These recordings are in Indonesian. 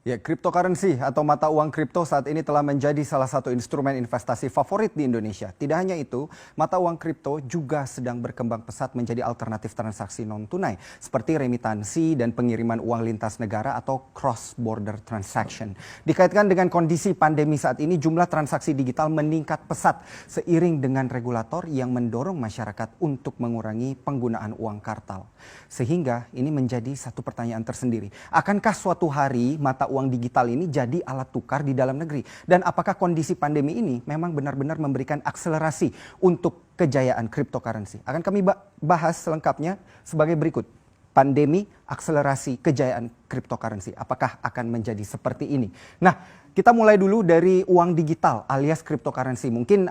Ya, cryptocurrency atau mata uang kripto saat ini telah menjadi salah satu instrumen investasi favorit di Indonesia. Tidak hanya itu, mata uang kripto juga sedang berkembang pesat menjadi alternatif transaksi non-tunai seperti remitansi dan pengiriman uang lintas negara atau cross-border transaction. Dikaitkan dengan kondisi pandemi saat ini, jumlah transaksi digital meningkat pesat seiring dengan regulator yang mendorong masyarakat untuk mengurangi penggunaan uang kartal. Sehingga ini menjadi satu pertanyaan tersendiri. Akankah suatu hari mata uang digital ini jadi alat tukar di dalam negeri? Dan apakah kondisi pandemi ini memang benar-benar memberikan akselerasi untuk kejayaan cryptocurrency? Akan kami bahas selengkapnya sebagai berikut. Pandemi, akselerasi kejayaan cryptocurrency. Apakah akan menjadi seperti ini? Nah, kita mulai dulu dari uang digital alias cryptocurrency. Mungkin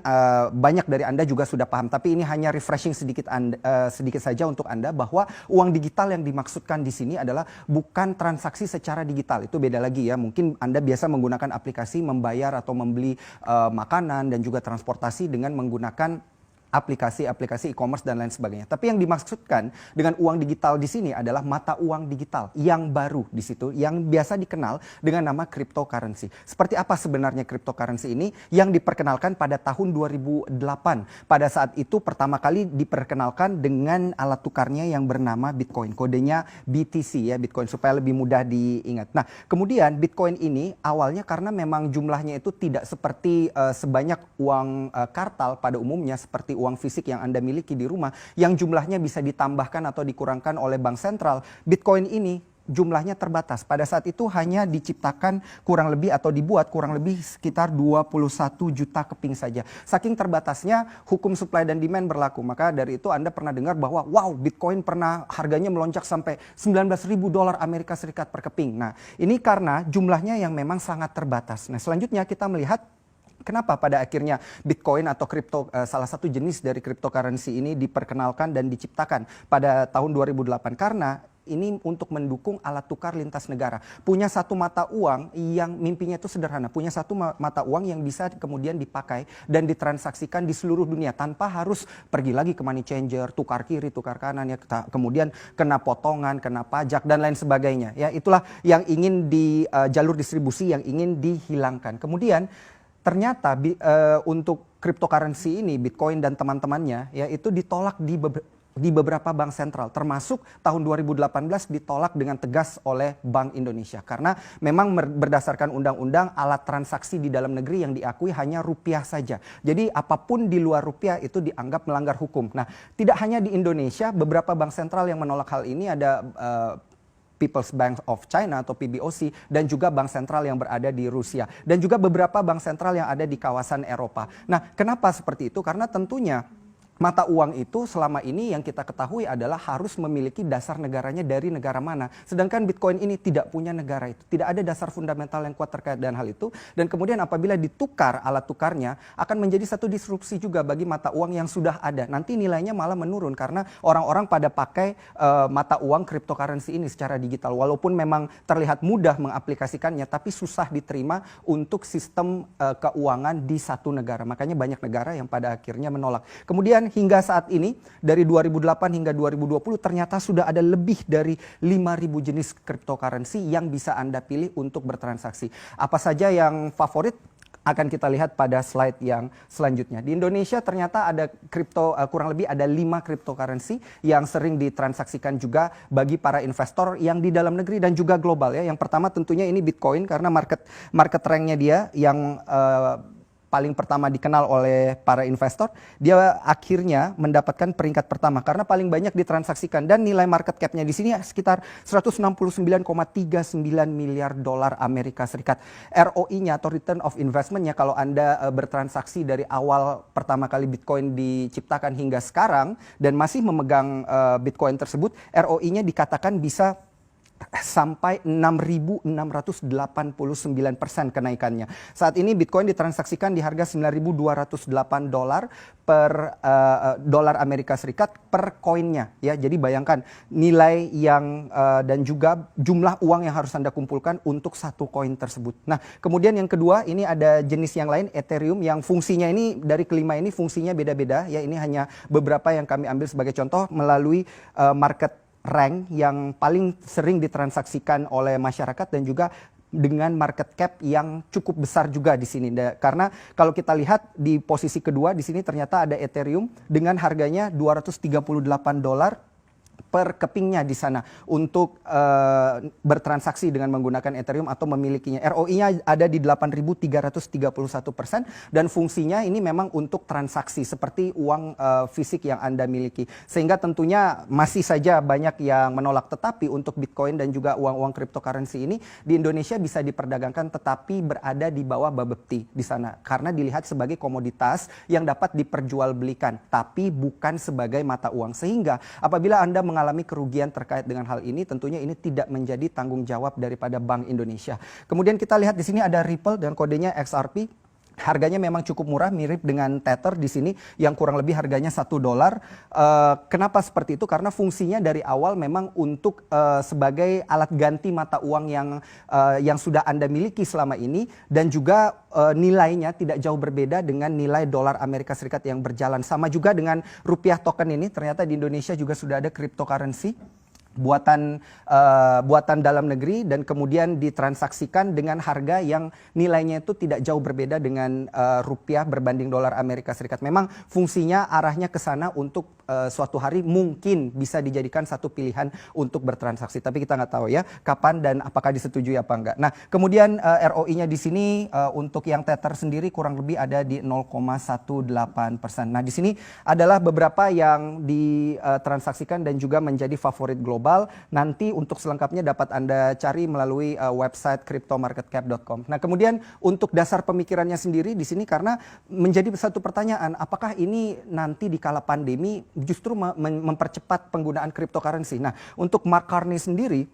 banyak dari Anda juga sudah paham, tapi ini hanya refreshing sedikit saja untuk Anda bahwa uang digital yang dimaksudkan di sini adalah bukan transaksi secara digital. Itu beda lagi ya. Mungkin Anda biasa menggunakan aplikasi membayar atau membeli makanan dan juga transportasi dengan menggunakan aplikasi e-commerce dan lain sebagainya. Tapi yang dimaksudkan dengan uang digital di sini adalah mata uang digital yang baru di situ, yang biasa dikenal dengan nama cryptocurrency. Seperti apa sebenarnya cryptocurrency ini? Yang diperkenalkan pada tahun 2008. Pada saat itu pertama kali diperkenalkan dengan alat tukarnya yang bernama Bitcoin. Kodenya BTC ya, Bitcoin, supaya lebih mudah diingat. Nah, kemudian Bitcoin ini awalnya karena memang jumlahnya itu tidak seperti sebanyak uang kartal pada umumnya, seperti uang fisik yang Anda miliki di rumah yang jumlahnya bisa ditambahkan atau dikurangkan oleh bank sentral. Bitcoin ini jumlahnya terbatas. Pada saat itu hanya diciptakan kurang lebih atau dibuat kurang lebih sekitar 21 juta keping saja. Saking terbatasnya hukum supply dan demand berlaku. Maka dari itu Anda pernah dengar bahwa wow, Bitcoin pernah harganya melonjak sampai $19.000 Amerika Serikat per keping. Nah, ini karena jumlahnya yang memang sangat terbatas. Nah, selanjutnya kita melihat kenapa pada akhirnya Bitcoin atau kripto, salah satu jenis dari cryptocurrency ini diperkenalkan dan diciptakan pada tahun 2008. Karena ini untuk mendukung alat tukar lintas negara. Punya satu mata uang yang mimpinya itu sederhana. Punya satu mata uang yang bisa kemudian dipakai dan ditransaksikan di seluruh dunia tanpa harus pergi lagi ke money changer, tukar kiri, tukar kanan, ya, kemudian kena potongan, kena pajak dan lain sebagainya. Ya, itulah yang ingin di jalur distribusi yang ingin dihilangkan. Kemudian ternyata untuk cryptocurrency ini, Bitcoin dan teman-temannya, ya itu ditolak di beberapa bank sentral, termasuk tahun 2018 ditolak dengan tegas oleh Bank Indonesia. Karena memang berdasarkan undang-undang alat transaksi di dalam negeri yang diakui hanya rupiah saja. Jadi apapun di luar rupiah itu dianggap melanggar hukum. Nah, tidak hanya di Indonesia, beberapa bank sentral yang menolak hal ini ada People's Bank of China atau PBOC dan juga bank sentral yang berada di Rusia dan juga beberapa bank sentral yang ada di kawasan Eropa. Nah, kenapa seperti itu? Karena tentunya mata uang itu selama ini yang kita ketahui adalah harus memiliki dasar negaranya dari negara mana. Sedangkan Bitcoin ini tidak punya negara itu. Tidak ada dasar fundamental yang kuat terkait dengan hal itu. Dan kemudian apabila ditukar alat tukarnya akan menjadi satu disrupsi juga bagi mata uang yang sudah ada. Nanti nilainya malah menurun karena orang-orang pada pakai mata uang cryptocurrency ini secara digital. Walaupun memang terlihat mudah mengaplikasikannya tapi susah diterima untuk sistem keuangan di satu negara. Makanya banyak negara yang pada akhirnya menolak. Kemudian hingga saat ini dari 2008 hingga 2020 ternyata sudah ada lebih dari 5.000 jenis cryptocurrency yang bisa Anda pilih untuk bertransaksi. Apa saja yang favorit akan kita lihat pada slide yang selanjutnya. Di Indonesia ternyata ada kurang lebih ada 5 cryptocurrency yang sering ditransaksikan juga bagi para investor yang di dalam negeri dan juga global ya. Yang pertama tentunya ini Bitcoin karena market rank-nya dia yang paling pertama dikenal oleh para investor, dia akhirnya mendapatkan peringkat pertama karena paling banyak ditransaksikan dan nilai market cap-nya di sini sekitar 169,39 miliar dolar Amerika Serikat. ROI-nya atau return of investment-nya kalau Anda bertransaksi dari awal pertama kali Bitcoin diciptakan hingga sekarang dan masih memegang Bitcoin tersebut, ROI-nya dikatakan bisa sampai 6.689% kenaikannya. Saat ini Bitcoin ditransaksikan di harga $9.208 per dolar Amerika Serikat per koinnya ya. Jadi bayangkan nilai yang dan juga jumlah uang yang harus Anda kumpulkan untuk satu koin tersebut. Nah, kemudian yang kedua ini ada jenis yang lain Ethereum yang fungsinya ini dari kelima ini fungsinya beda-beda ya. Ini hanya beberapa yang kami ambil sebagai contoh melalui market rank yang paling sering ditransaksikan oleh masyarakat dan juga dengan market cap yang cukup besar juga di sini. Karena kalau kita lihat di posisi kedua di sini ternyata ada Ethereum dengan harganya $238 per kepingnya di sana untuk bertransaksi dengan menggunakan Ethereum atau memilikinya. ROI-nya ada di 8.331% dan fungsinya ini memang untuk transaksi seperti uang fisik yang Anda miliki. Sehingga tentunya masih saja banyak yang menolak, tetapi untuk Bitcoin dan juga uang-uang cryptocurrency ini di Indonesia bisa diperdagangkan tetapi berada di bawah Bapepti di sana karena dilihat sebagai komoditas yang dapat diperjualbelikan tapi bukan sebagai mata uang. Sehingga apabila Anda mengalami kerugian terkait dengan hal ini, tentunya ini tidak menjadi tanggung jawab daripada Bank Indonesia. Kemudian kita lihat di sini ada Ripple dan kodenya XRP. Harganya memang cukup murah, mirip dengan Tether di sini yang kurang lebih harganya $1. Kenapa seperti itu? Karena fungsinya dari awal memang untuk sebagai alat ganti mata uang yang sudah Anda miliki selama ini dan juga nilainya tidak jauh berbeda dengan nilai dolar Amerika Serikat yang berjalan. Sama juga dengan rupiah token ini, ternyata di Indonesia juga sudah ada cryptocurrency buatan dalam negeri dan kemudian ditransaksikan dengan harga yang nilainya itu tidak jauh berbeda dengan rupiah berbanding dolar Amerika Serikat. Memang fungsinya arahnya ke sana untuk suatu hari mungkin bisa dijadikan satu pilihan untuk bertransaksi. Tapi kita nggak tahu ya kapan dan apakah disetujui apa enggak. Nah, kemudian ROI-nya di sini untuk yang Tether sendiri kurang lebih ada di 0,18%. Nah, di sini adalah beberapa yang ditransaksikan dan juga menjadi favorit global. Nanti untuk selengkapnya dapat Anda cari melalui website cryptomarketcap.com. Nah, kemudian untuk dasar pemikirannya sendiri di sini karena menjadi satu pertanyaan, apakah ini nanti di kala pandemi justru mempercepat penggunaan cryptocurrency? Nah, untuk Mark Carney sendiri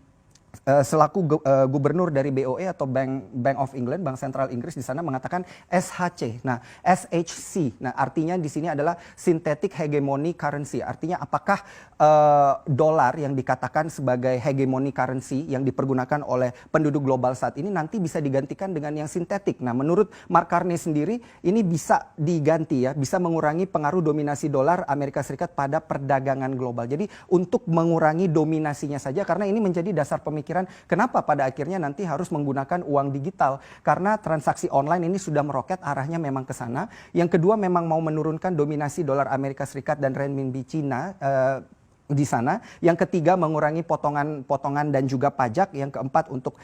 selaku gubernur dari BOE atau Bank of England, Bank Sentral Inggris di sana mengatakan SHC. Nah, SHC. Nah, artinya di sini adalah synthetic hegemony currency. Artinya apakah dolar yang dikatakan sebagai hegemony currency yang dipergunakan oleh penduduk global saat ini nanti bisa digantikan dengan yang sintetik. Nah, menurut Mark Carney sendiri ini bisa diganti ya, bisa mengurangi pengaruh dominasi dolar Amerika Serikat pada perdagangan global. Jadi untuk mengurangi dominasinya saja karena ini menjadi dasar pemikiran kenapa pada akhirnya nanti harus menggunakan uang digital karena transaksi online ini sudah meroket arahnya memang ke sana. Yang kedua memang mau menurunkan dominasi dolar Amerika Serikat dan renminbi Cina di sana. Yang ketiga mengurangi potongan dan juga pajak. Yang keempat untuk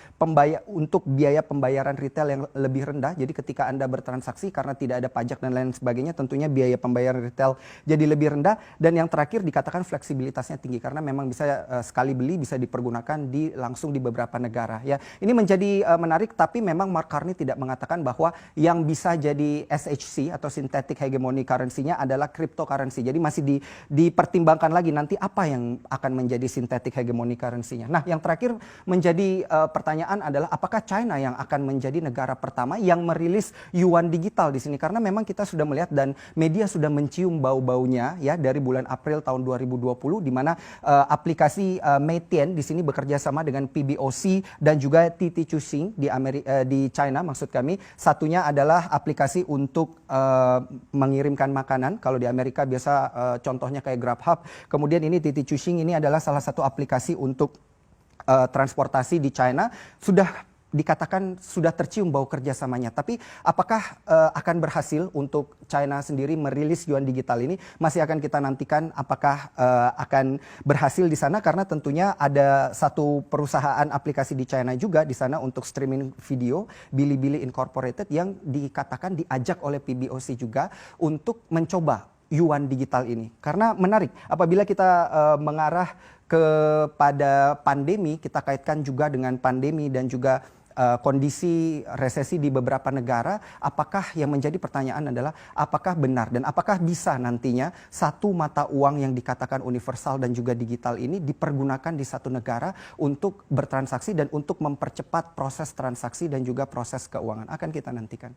biaya pembayaran retail yang lebih rendah. Jadi ketika Anda bertransaksi karena tidak ada pajak dan lain sebagainya tentunya biaya pembayaran retail jadi lebih rendah. Dan yang terakhir dikatakan fleksibilitasnya tinggi karena memang bisa sekali beli bisa dipergunakan langsung di beberapa negara ya. Ini menjadi menarik tapi memang Mark Carney tidak mengatakan bahwa yang bisa jadi SHC atau synthetic hegemony currency-nya adalah cryptocurrency. Jadi masih dipertimbangkan lagi nanti apa yang akan menjadi synthetic hegemony currency-nya. Nah, yang terakhir menjadi pertanyaan adalah apakah China yang akan menjadi negara pertama yang merilis yuan digital di sini karena memang kita sudah melihat dan media sudah mencium bau-baunya ya dari bulan April tahun 2020 di mana aplikasi Meitian di sini bekerja sama dengan PBOC dan juga TT Chuxing di China maksud kami. Satunya adalah aplikasi untuk mengirimkan makanan. Kalau di Amerika biasa contohnya kayak Grubhub. Kemudian ini TT Chuxing ini adalah salah satu aplikasi untuk transportasi di China. Dikatakan sudah tercium bau kerjasamanya. Tapi apakah akan berhasil untuk China sendiri merilis yuan digital ini? Masih akan kita nantikan apakah akan berhasil di sana karena tentunya ada satu perusahaan aplikasi di China juga di sana untuk streaming video, Bilibili Incorporated yang dikatakan diajak oleh PBOC juga untuk mencoba yuan digital ini. Karena menarik apabila kita mengarah kepada pandemi, kita kaitkan juga dengan pandemi dan juga kondisi resesi di beberapa negara, apakah yang menjadi pertanyaan adalah apakah benar dan apakah bisa nantinya satu mata uang yang dikatakan universal dan juga digital ini dipergunakan di satu negara untuk bertransaksi dan untuk mempercepat proses transaksi dan juga proses keuangan. Akan kita nantikan.